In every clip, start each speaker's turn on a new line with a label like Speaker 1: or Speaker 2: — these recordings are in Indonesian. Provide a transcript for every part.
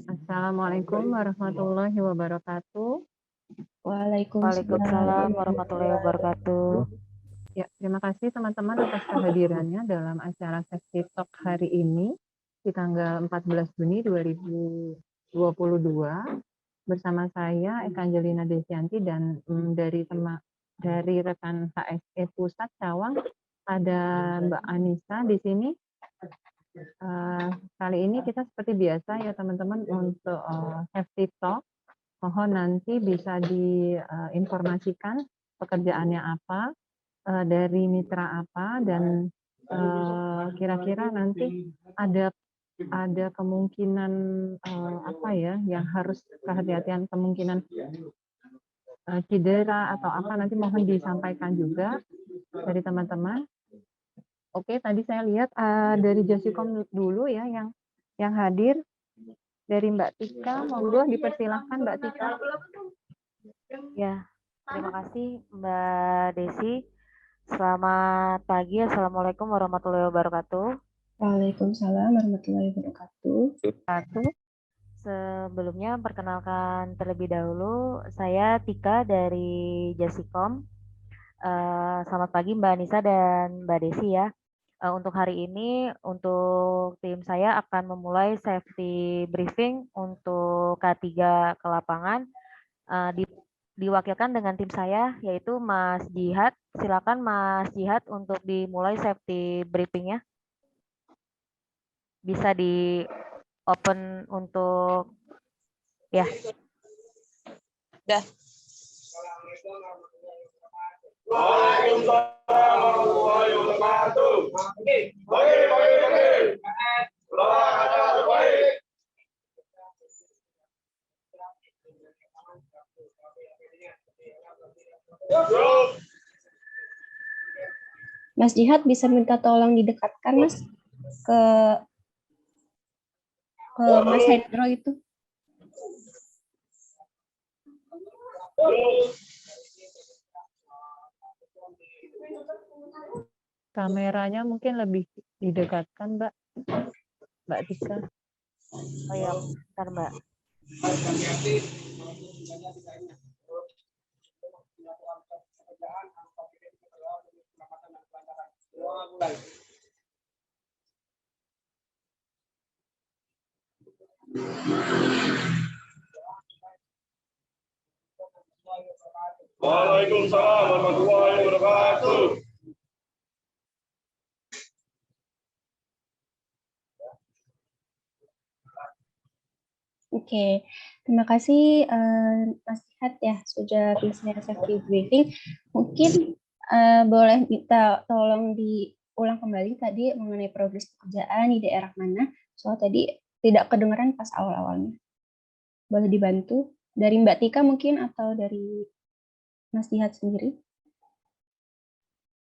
Speaker 1: Assalamualaikum warahmatullahi wabarakatuh.
Speaker 2: Waalaikumsalam warahmatullahi wabarakatuh.
Speaker 1: Ya, terima kasih teman-teman atas kehadirannya dalam acara Safety Talk hari ini di tanggal 14 Juni 2022 bersama saya Eka Angelina Desianti dan dari rekan HSE Pusat Cawang ada Mbak Anissa di sini. Kali ini kita seperti biasa ya teman-teman untuk Safety Talk. Mohon nanti bisa diinformasikan pekerjaannya apa, dari mitra apa, dan kira-kira nanti ada kemungkinan apa ya yang harus kehati-hatian, kemungkinan cedera atau apa, nanti mohon disampaikan juga dari teman-teman. Oke, tadi saya lihat dari Jasikom dulu ya yang hadir. Dari Mbak Tika, monggo dipersilahkan Mbak Tika.
Speaker 2: Ya, terima kasih Mbak Desi. Selamat pagi, Assalamualaikum warahmatullahi wabarakatuh.
Speaker 3: Waalaikumsalam warahmatullahi wabarakatuh.
Speaker 2: Sebelumnya perkenalkan terlebih dahulu, saya Tika dari Jasikom. Selamat pagi Mbak Anissa dan Mbak Desi ya. Untuk hari ini, untuk tim saya akan memulai safety briefing untuk K3 ke lapangan. Diwakilkan dengan tim saya, yaitu Mas Jihad. Silakan Mas Jihad untuk dimulai safety briefingnya. Bisa di open untuk ya.
Speaker 4: Dah.
Speaker 3: Mas Jihad bisa minta tolong didekatkan Mas ke Mas Hendro itu.
Speaker 1: Kameranya mungkin lebih didekatkan, Mbak Tika.
Speaker 2: Oh ya, bentar Mbak.
Speaker 5: Waalaikumsalam warahmatullahi wabarakatuh.
Speaker 3: Oke, terima kasih Mas Jihad ya sudah bisa safety briefing. Mungkin boleh minta tolong diulang kembali tadi mengenai progres pekerjaan di daerah mana. Soal tadi tidak kedengaran pas awal-awalnya. Boleh dibantu dari Mbak Tika mungkin atau dari Mas Jihad sendiri?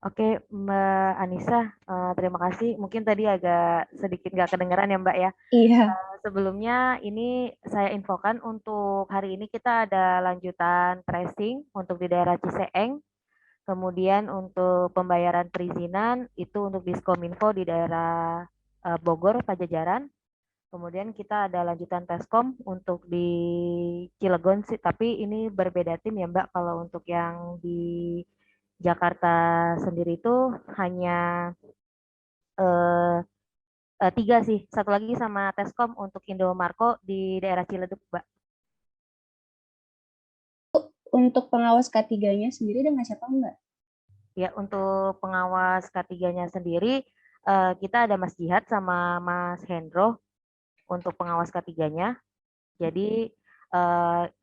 Speaker 2: Oke, Mbak Anissa, terima kasih. Mungkin tadi agak sedikit nggak kedengeran ya Mbak ya.
Speaker 3: Iya.
Speaker 2: Sebelumnya ini saya infokan untuk hari ini kita ada lanjutan tracing untuk di daerah Ciseeng. Kemudian untuk pembayaran perizinan itu untuk Diskominfo di daerah Bogor, Pajajaran. Kemudian kita ada lanjutan Teskom untuk di Cilegon sih, tapi ini berbeda tim ya Mbak. Kalau untuk yang di Jakarta sendiri itu hanya 3 sih. Satu lagi sama Teskom untuk Indomarko di daerah Ciledug, Mbak.
Speaker 3: Untuk pengawas K3-nya sendiri dengan siapa Mbak?
Speaker 2: Ya, untuk pengawas K3-nya sendiri kita ada Mas Jihad sama Mas Hendro untuk pengawas K3-nya. Jadi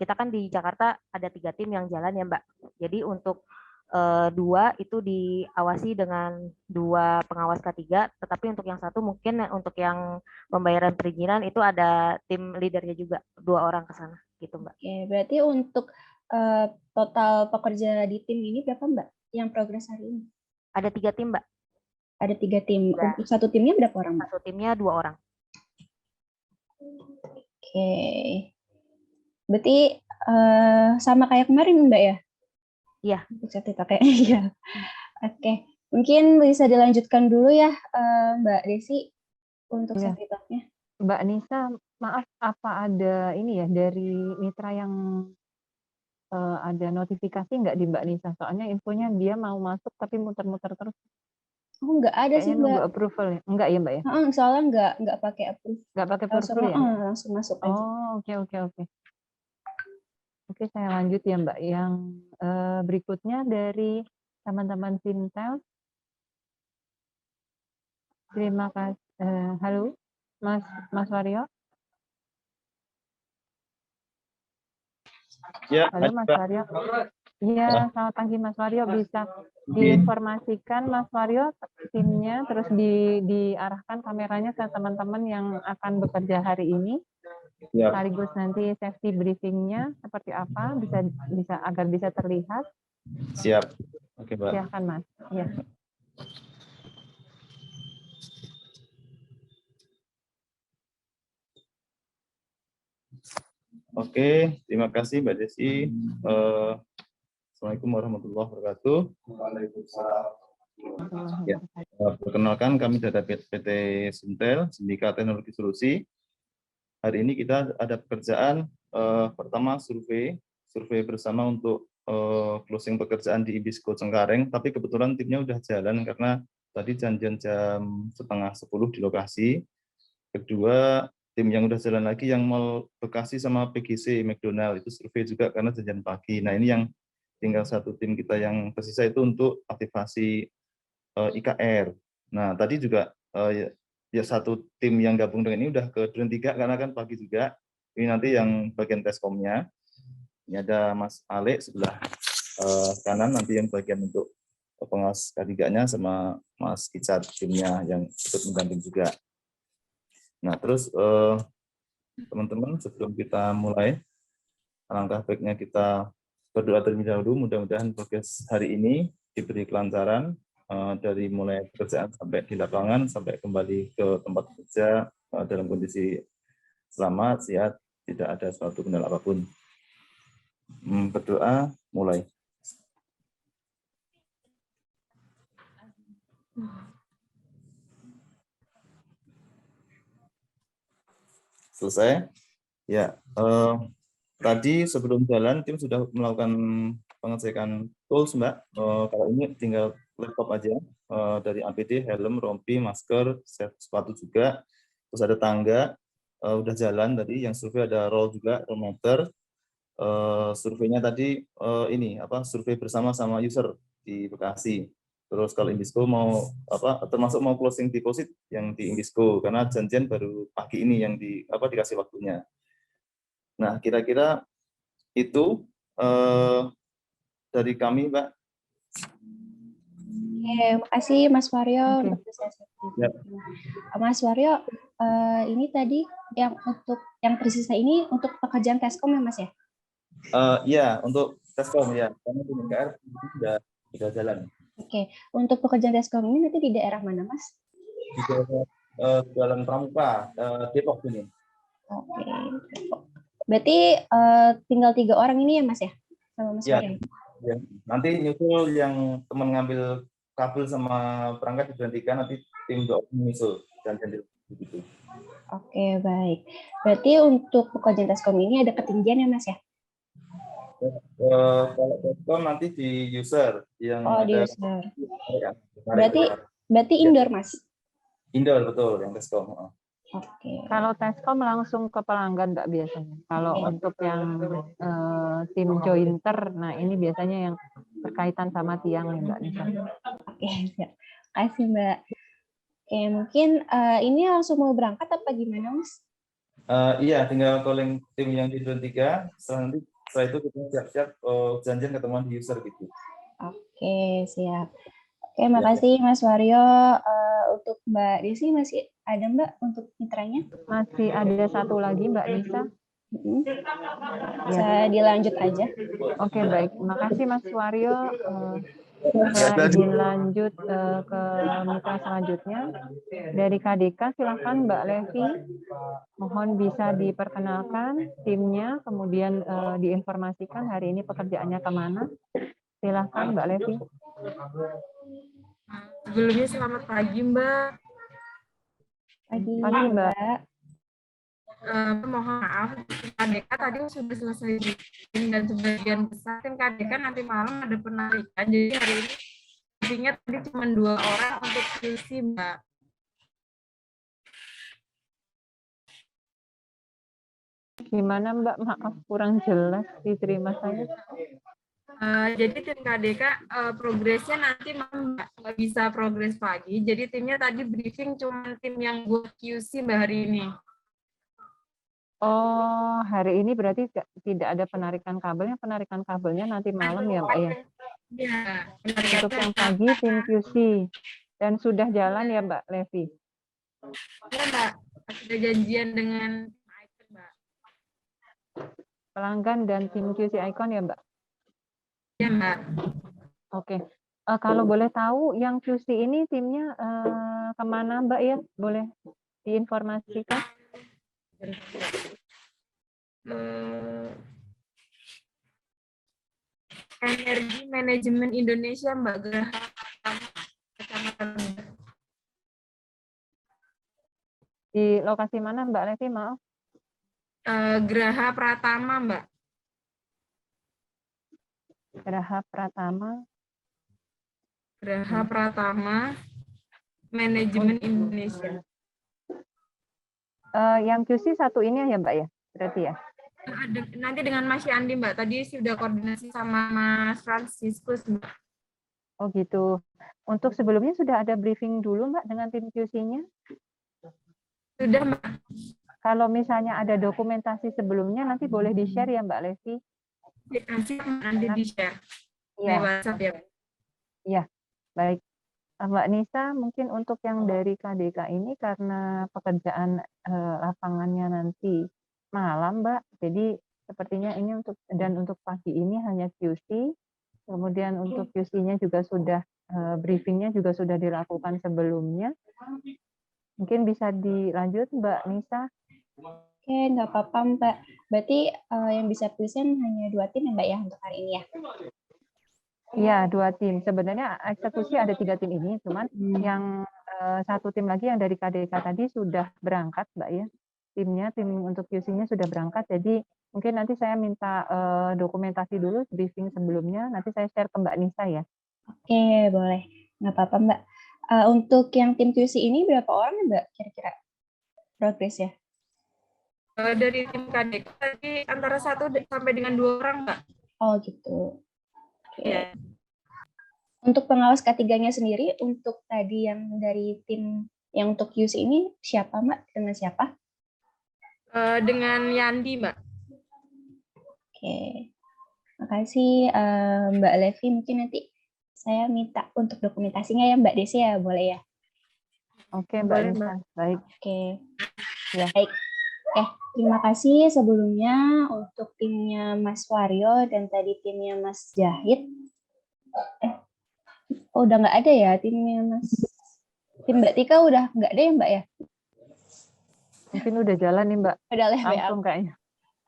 Speaker 2: kita kan di Jakarta ada 3 tim yang jalan ya Mbak. Jadi untuk 2 itu diawasi dengan 2 pengawas K3, tetapi untuk yang satu mungkin untuk yang pembayaran perizinan itu ada tim leadernya juga 2 orang ke sana gitu Mbak.
Speaker 3: Oke, berarti untuk total pekerja di tim ini berapa Mbak yang progres hari ini?
Speaker 2: Ada 3 tim Mbak.
Speaker 3: Ada 3 tim.
Speaker 2: Ya.
Speaker 3: Untuk satu timnya berapa orang Mbak?
Speaker 2: Satu timnya 2 orang.
Speaker 3: Oke. Berarti sama kayak kemarin Mbak ya?
Speaker 2: Iya.
Speaker 3: Bisa dipakai. Iya. Oke. Mungkin bisa dilanjutkan dulu ya, Mbak Desi, untuk
Speaker 1: Iya.
Speaker 3: safety talk-nya.
Speaker 1: Mbak Nisa, maaf, apa ada ini ya dari mitra yang ada notifikasi nggak di Mbak Nisa? Soalnya infonya dia mau masuk tapi muter-muter terus.
Speaker 3: Oh, nggak ada sih,
Speaker 1: Kayaknya nunggu
Speaker 3: Mbak.
Speaker 1: approval ya? Enggak ya, Mbak ya?
Speaker 3: Soalnya nggak pakai approve.
Speaker 1: Nggak pakai
Speaker 3: Langsung,
Speaker 1: approval ya?
Speaker 3: langsung masuk aja.
Speaker 1: Oh, oke. Oke, saya lanjut ya, Mbak. Yang berikutnya dari teman-teman Sintel. Terima kasih. Halo, Mas Waryo.
Speaker 6: Ya,
Speaker 1: Halo, Mas Waryo. Iya, selamat pagi Mas Waryo. Bisa diinformasikan Mas Waryo timnya, terus diarahkan kameranya ke teman-teman yang akan bekerja hari ini.
Speaker 6: ya.
Speaker 1: Sekaligus nanti safety briefingnya seperti apa, bisa agar bisa terlihat.
Speaker 6: Siap. Oke, Mbak.
Speaker 1: Silahkan Mas. Ya.
Speaker 6: Oke, terima kasih Mbak Desi. Assalamualaikum warahmatullahi wabarakatuh. Ya, perkenalkan kami dari PT Sintel, Sindika Teknologi Solusi. Hari ini kita ada pekerjaan pertama survei bersama untuk closing pekerjaan di Ibisco Cengkareng, tapi kebetulan timnya udah jalan karena tadi janjian jam 9:30 di lokasi. Kedua, tim yang udah jalan lagi yang Mall Bekasi sama PGC McDonald itu survei juga karena janjian pagi. Nah, ini yang tinggal satu tim kita yang tersisa itu untuk aktivasi IKR. Nah, tadi juga ya satu tim yang gabung dengan ini udah ke Duren 3 karena kan pagi juga. Ini nanti yang bagian teskomnya. Ini ada Mas Ale sebelah kanan, nanti yang bagian untuk pengawas K3-nya sama Mas Icat timnya yang ikut mendamping juga. Nah, terus teman-teman, sebelum kita mulai, alangkah baiknya kita berdoa terlebih dahulu. Mudah-mudahan progres hari ini diberi kelancaran dari mulai pekerjaan sampai di lapangan, sampai kembali ke tempat kerja dalam kondisi selamat, sehat, tidak ada suatu kendala apapun. Berdoa, mulai. Selesai? Ya, tadi sebelum jalan tim sudah melakukan pengecekan tools, Mbak. Kalau ini tinggal laptop aja, dari APD, helm, rompi, masker, set sepatu juga. Terus ada tangga, udah jalan tadi. Yang survei ada roll juga, roll meter. Surveinya tadi ini survei bersama sama user di Bekasi. Terus kalau Indisco mau termasuk mau closing deposit yang di Indisco karena janjian baru pagi ini yang dikasih waktunya. Nah, kira-kira itu dari kami, Mbak.
Speaker 3: Oke, makasih Mas Waryo
Speaker 1: Oke.
Speaker 3: untuk sesi. Mas Waryo, ini tadi yang tersisa ini untuk pekerjaan Teskom ya Mas ya?
Speaker 6: Iya, untuk Teskom ya, karena di NKR sudah jalan.
Speaker 3: Oke, untuk pekerjaan Teskom ini nanti di daerah mana Mas?
Speaker 6: Di daerah Jalan Pramuka, Depok ini.
Speaker 3: Oke, Depok. Berarti tinggal 3 orang ini ya Mas ya? Sama Mas
Speaker 6: Ya,
Speaker 3: Waryo?
Speaker 6: ya. Nanti nyusul yang teman ngambil kabel sama perangkat di Duren 3, nanti tim doa menyusul dan begitu.
Speaker 3: Oke, baik. Berarti untuk pekerjaan Teskom ini ada ketinggian ya Mas ya?
Speaker 6: Kalau Teskom nanti di user yang
Speaker 3: Di
Speaker 6: ada.
Speaker 3: user.
Speaker 6: Ya,
Speaker 3: Berarti indoor Mas?
Speaker 6: Indoor, betul, yang Teskom.
Speaker 3: Oke.
Speaker 1: Kalau Teskom langsung ke pelanggan Mbak biasanya. Kalau untuk yang tim jointer, nah ini biasanya yang berkaitan sama tiang nih Mbak Nisa.
Speaker 3: Oke, siap. Kasih Mbak. Oke, mungkin ini langsung mau berangkat apa gimana Mas?
Speaker 6: Iya, tinggal calling tim yang di Duren 3. Setelah itu kita siap-siap janjian ketemuan di user gitu.
Speaker 3: Oke, siap. Oke, makasih Mas Waryo. Untuk Mbak Desi masih ada Mbak untuk mitranya?
Speaker 1: Masih ada satu lagi Mbak Nisa.
Speaker 3: Bisa dilanjut aja.
Speaker 1: Oke, baik. Makasih Mas Waryo. Saya izin lanjut ke mitra selanjutnya. Dari KDK, silakan Mbak Levi. Mohon bisa diperkenalkan timnya, kemudian diinformasikan hari ini pekerjaannya kemana. Silakan Mbak Levi.
Speaker 7: Sebelumnya selamat pagi, Mbak.
Speaker 3: Pagi,
Speaker 1: Pagi, Mbak.
Speaker 3: Mbak.
Speaker 7: Mohon maaf, tim KDK tadi sudah selesai briefing dan sebagian besar tim KDK nanti malam ada penarikan. Jadi hari ini briefingnya tadi cuma 2 orang untuk QC, Mbak.
Speaker 1: Gimana Mbak? Maaf kurang jelas diterima saya.
Speaker 7: Jadi tim KDK progresnya nanti malam, Mbak, nggak bisa progres pagi. Jadi timnya tadi briefing cuma tim yang buat QC, Mbak, hari ini.
Speaker 1: Oh, hari ini berarti tidak ada penarikan kabelnya nanti malam ya Mbak ya?
Speaker 7: Iya.
Speaker 1: Untuk yang pagi tim QC. Dan sudah jalan ya Mbak Levi?
Speaker 7: Iya, Mbak. Sudah janjian dengan Icon, Mbak.
Speaker 1: Pelanggan dan tim QC Icon ya Mbak?
Speaker 7: Iya, Mbak.
Speaker 1: Oke. Kalau boleh tahu yang QC ini timnya kemana Mbak ya? Boleh diinformasikan?
Speaker 7: Energi Manajemen Indonesia, Mbak, Geraha Kecamatan.
Speaker 1: Di lokasi mana Mbak Levi? Maaf.
Speaker 7: Geraha Pratama, Mbak.
Speaker 1: Geraha Pratama.
Speaker 7: Geraha Pratama Manajemen Indonesia.
Speaker 1: Yang QC satu ini ya Mbak ya? Berarti ya?
Speaker 7: Nanti dengan Mas Yandi, Mbak. Tadi sudah koordinasi sama Mas Franciscus, Mbak.
Speaker 1: Oh gitu. Untuk sebelumnya sudah ada briefing dulu Mbak dengan tim QC-nya?
Speaker 7: Sudah, Mbak.
Speaker 1: Kalau misalnya ada dokumentasi sebelumnya nanti boleh di-share ya Mbak Levi?
Speaker 7: Nanti di-share.
Speaker 1: Iya.
Speaker 7: WhatsApp ya.
Speaker 1: Iya, baik. Mbak Nisa, mungkin untuk yang dari KDK ini karena pekerjaan lapangannya nanti malam Mbak, jadi sepertinya ini untuk pagi ini hanya QC, kemudian untuk QC-nya juga sudah briefingnya juga sudah dilakukan sebelumnya. Mungkin bisa dilanjut Mbak Nisa.
Speaker 3: Oke, nggak apa-apa Mbak. Berarti yang bisa present hanya 2 tim ya Mbak ya untuk hari ini ya?
Speaker 1: Iya, 2 tim. Sebenarnya eksekusi ada 3 tim ini, cuman yang 1 tim lagi yang dari KDK tadi sudah berangkat Mbak ya. Tim untuk QC-nya sudah berangkat, jadi mungkin nanti saya minta dokumentasi dulu briefing sebelumnya, nanti saya share ke Mbak Nisa ya.
Speaker 3: Oke, boleh. Nggak apa-apa Mbak. Untuk yang tim QC ini berapa orang ya Mbak kira-kira progres ya?
Speaker 7: Dari tim KDK tadi antara 1 sampai dengan 2 orang, Mbak.
Speaker 3: Oh gitu. Oke.
Speaker 7: Ya.
Speaker 3: Untuk pengawas ketiganya sendiri, untuk tadi yang dari tim yang untuk QC ini siapa Mbak? Dengan siapa?
Speaker 7: Dengan Yandi, Mbak.
Speaker 3: Oke. Makasih Mbak Levi. Mungkin nanti saya minta untuk dokumentasinya ya Mbak Desi ya, boleh ya?
Speaker 1: Oke Mbak Nisa, baik.
Speaker 3: Oke.
Speaker 1: Ya.
Speaker 3: Baik. Terima kasih sebelumnya untuk timnya Mas Waryo dan tadi timnya Mas Jahid. Udah nggak ada ya timnya Mas. Tim Mbak Tika udah nggak ada ya Mbak ya?
Speaker 1: Mungkin udah jalan nih Mbak.
Speaker 3: Udah lah
Speaker 1: langsung kayaknya.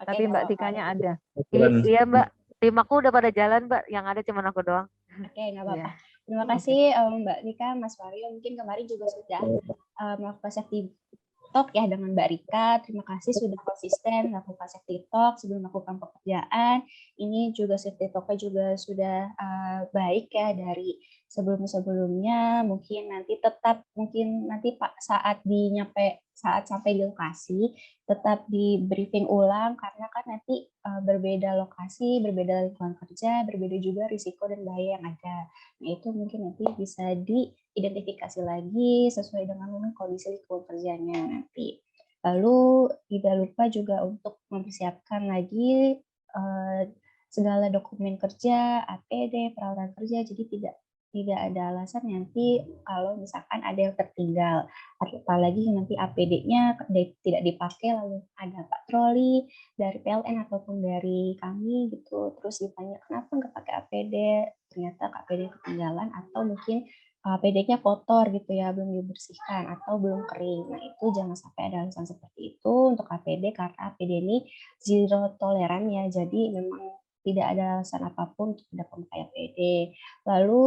Speaker 3: Oke,
Speaker 1: Tapi Mbak Tikanya ada.
Speaker 2: Iya Mbak, tim aku udah pada jalan Mbak, yang ada cuma aku doang.
Speaker 3: Oke, nggak apa-apa.
Speaker 1: Iya.
Speaker 3: Terima kasih Mbak Tika, Mas Waryo. Mungkin kemarin juga sudah melakukan safety talk ya dengan Mbak Rika. Terima kasih sudah konsisten melakukan safety talk sebelum melakukan pekerjaan. Ini juga safety talk-nya juga sudah baik ya dari sebelum-sebelumnya. Mungkin nanti Pak saat sampai di lokasi tetap di briefing ulang karena kan nanti berbeda lokasi, berbeda lingkungan kerja, berbeda juga risiko dan bahaya yang ada. Nah, itu mungkin nanti bisa diidentifikasi lagi sesuai dengan kondisi lingkungan kerjanya nanti. Lalu tidak lupa juga untuk mempersiapkan lagi segala dokumen kerja, APD, peralatan kerja, jadi tidak ada alasan nanti kalau misalkan ada yang tertinggal. Apalagi nanti APD-nya tidak dipakai lalu ada patroli dari PLN ataupun dari kami gitu. Terus ditanya kenapa nggak pakai APD, ternyata APD ketinggalan atau mungkin APD-nya kotor gitu ya, belum dibersihkan atau belum kering. Nah itu jangan sampai ada alasan seperti itu untuk APD karena APD ini zero toleran ya, jadi memang tidak ada alasan apapun untuk tidak memakai APD. Lalu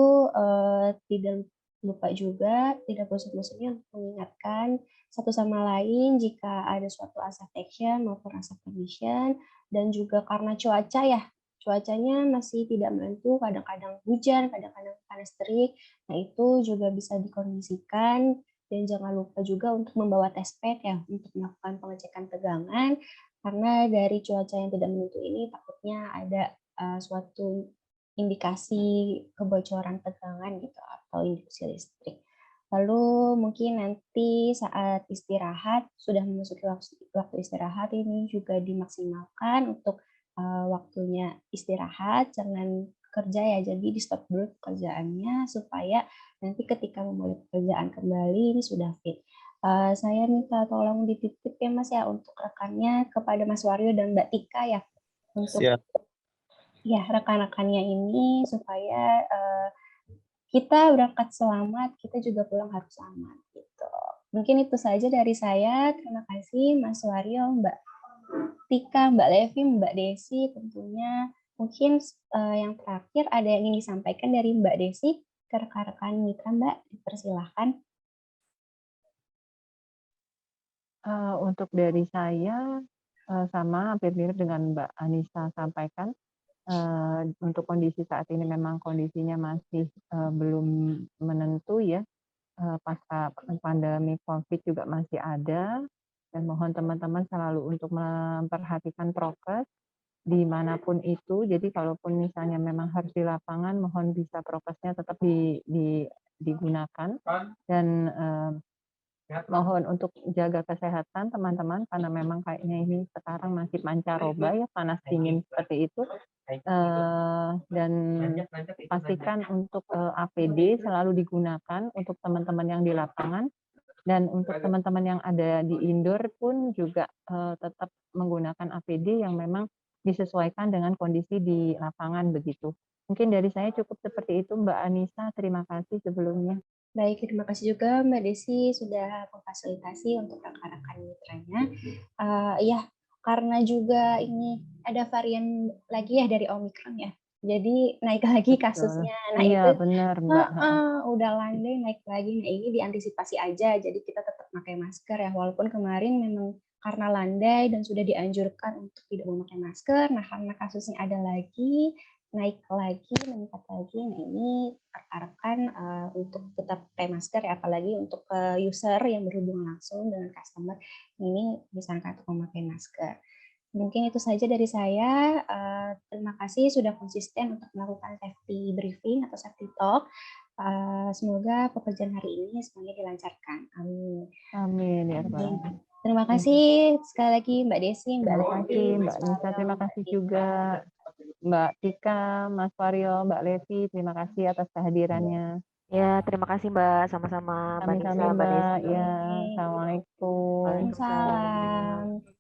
Speaker 3: tidak lupa juga, tidak bosan-bosannya untuk mengingatkan satu sama lain jika ada suatu accept action maupun accept permission, dan juga karena cuaca ya, cuacanya masih tidak menentu, kadang-kadang hujan, kadang-kadang panas terik. Nah, itu juga bisa dikondisikan, dan jangan lupa juga untuk membawa test pad ya untuk melakukan pengecekan tegangan, karena dari cuaca yang tidak menentu ini takutnya ada suatu indikasi kebocoran tegangan gitu atau induksi listrik. Lalu mungkin nanti saat istirahat, sudah memasuki waktu istirahat, ini juga dimaksimalkan untuk waktunya istirahat, jangan kerja ya, jadi di stop dulu pekerjaannya supaya nanti ketika memulai pekerjaan kembali ini sudah fit. Saya minta tolong dititip ya Mas ya untuk rekannya kepada Mas Waryo dan Mbak Tika ya, untuk
Speaker 6: Siap.
Speaker 3: ya rekan-rekannya ini supaya kita berangkat selamat, kita juga pulang harus selamat gitu. Mungkin itu saja dari saya. Terima kasih Mas Waryo, Mbak Tika, Mbak Levi, Mbak Desi tentunya. Mungkin yang terakhir ada yang ingin disampaikan dari Mbak Desi ke rekan-rekan mitra, Mbak, dipersilahkan.
Speaker 1: Untuk dari saya sama hampir mirip dengan Mbak Anissa sampaikan. Untuk kondisi saat ini memang kondisinya masih belum menentu ya. Pasca pandemi COVID juga masih ada, dan mohon teman-teman selalu untuk memperhatikan prokes dimanapun itu. Jadi kalaupun misalnya memang harus di lapangan, mohon bisa prokesnya tetap digunakan, dan mohon untuk jaga kesehatan teman-teman, karena memang kayaknya ini sekarang masih pancaroba ya, panas dingin seperti itu. Dan pastikan untuk APD selalu digunakan untuk teman-teman yang di lapangan, dan untuk teman-teman yang ada di indoor pun juga tetap menggunakan APD yang memang disesuaikan dengan kondisi di lapangan begitu. Mungkin dari saya cukup seperti itu, Mbak Anissa. Terima kasih sebelumnya.
Speaker 3: Baik, terima kasih juga Mbak Desi sudah memfasilitasi untuk rekan-rekan mitranya. Ya, karena juga ini ada varian lagi ya dari Omicron ya. Jadi naik lagi kasusnya. Nah,
Speaker 1: iya,
Speaker 3: itu
Speaker 1: benar, Mbak.
Speaker 3: udah landai naik lagi. Nah, ini diantisipasi aja. Jadi kita tetap pakai masker ya. Walaupun kemarin memang karena landai dan sudah dianjurkan untuk tidak memakai masker. Nah, karena kasusnya ada lagi, naik lagi, meningkat lagi. Nah, ini rekan-rekan untuk tetap pakai masker ya, apalagi untuk user yang berhubungan langsung dengan customer, ini disarankan untuk memakai masker. Mungkin itu saja dari saya. Terima kasih sudah konsisten untuk melakukan safety briefing atau safety talk. Semoga pekerjaan hari ini semuanya dilancarkan. Amin.
Speaker 1: Amin ya Rabbal Alamin.
Speaker 3: Terima kasih sekali lagi Mbak Desi, Mbak
Speaker 1: Terima kasih Mbak Nisa, terima kasih juga Mbak Tika, Mas Waryo, Mbak Levi, terima kasih atas kehadirannya.
Speaker 2: Ya, terima kasih Mbak, sama-sama Mbak Nisa,
Speaker 1: Sami-sami
Speaker 2: Mbak
Speaker 1: Mbak,
Speaker 2: Desi.
Speaker 1: ya, Assalamualaikum.
Speaker 3: Waalaikumsalam.